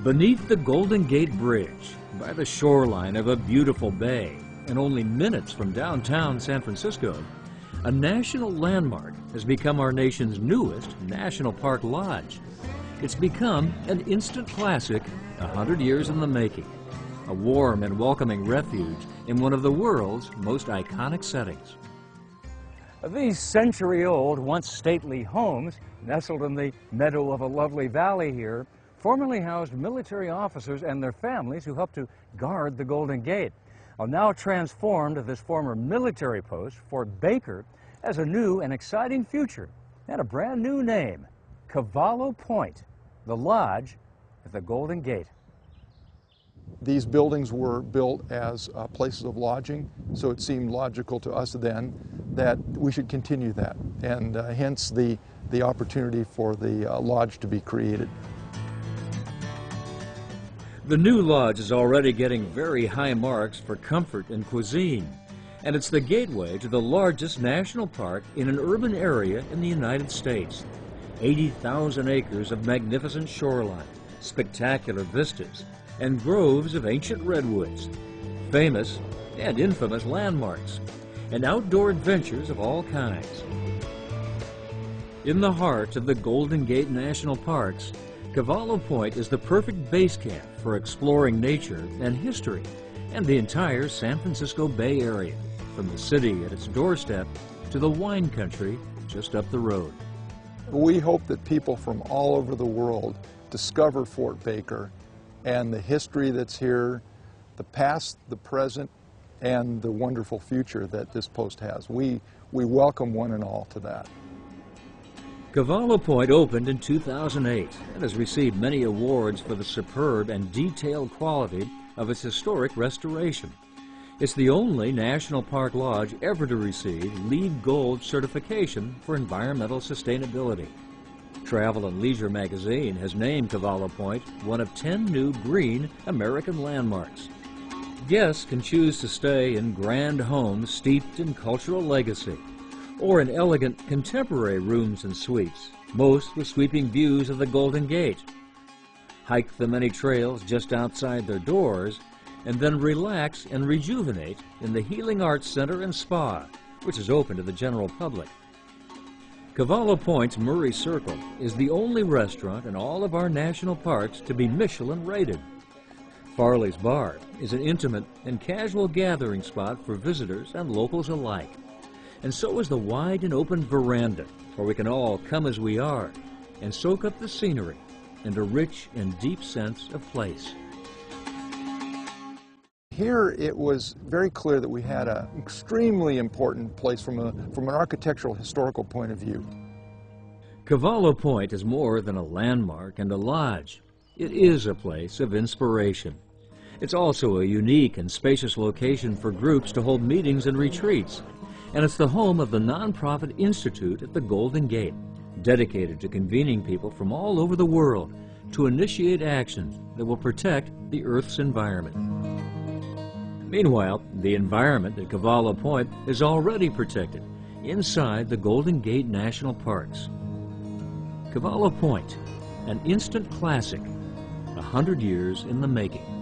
Beneath the Golden Gate Bridge, by the shoreline of a beautiful bay, and only minutes from downtown San Francisco, a national landmark has become our nation's newest National Park Lodge. It's become an instant classic, 100 years in the making, a warm and welcoming refuge in one of the world's most iconic settings. These century-old, once stately homes, nestled in the meadow of a lovely valley here, formerly housed military officers and their families who helped to guard the Golden Gate. Now transformed this former military post, Fort Baker, as a new and exciting future and a brand new name, Cavallo Point, the lodge at the Golden Gate. These buildings were built as places of lodging, so it seemed logical to us then that we should continue that, and hence the opportunity for the lodge to be created. The new lodge is already getting very high marks for comfort and cuisine, and it's the gateway to the largest national park in an urban area in the United States. 80,000 acres of magnificent shoreline, spectacular vistas, and groves of ancient redwoods, famous and infamous landmarks, and outdoor adventures of all kinds. In the heart of the Golden Gate National Parks, Cavallo Point is the perfect base camp for exploring nature and history and the entire San Francisco Bay Area, from the city at its doorstep to the wine country just up the road. We hope that people from all over the world discover Fort Baker and the history that's here, the past, the present, and the wonderful future that this post has. We welcome one and all to that. Cavallo Point opened in 2008 and has received many awards for the superb and detailed quality of its historic restoration. It's the only National Park Lodge ever to receive LEED Gold certification for environmental sustainability. Travel and Leisure magazine has named Cavallo Point one of 10 new green American landmarks. Guests can choose to stay in grand homes steeped in cultural legacy, or in elegant contemporary rooms and suites, most with sweeping views of the Golden Gate. Hike the many trails just outside their doors, and then relax and rejuvenate in the Healing Arts Center and Spa, which is open to the general public. Cavallo Point's Murray Circle is the only restaurant in all of our national parks to be Michelin rated. Farley's Bar is an intimate and casual gathering spot for visitors and locals alike. And so is the wide and open veranda, where we can all come as we are and soak up the scenery and a rich and deep sense of place. Here it was very clear that we had an extremely important place from an architectural historical point of view. Cavallo Point is more than a landmark and a lodge. It is a place of inspiration. It's also a unique and spacious location for groups to hold meetings and retreats. And it's the home of the nonprofit Institute at the Golden Gate, dedicated to convening people from all over the world to initiate actions that will protect the Earth's environment. Meanwhile, the environment at Cavallo Point is already protected inside the Golden Gate National Parks. Cavallo Point, an instant classic, 100 years in the making.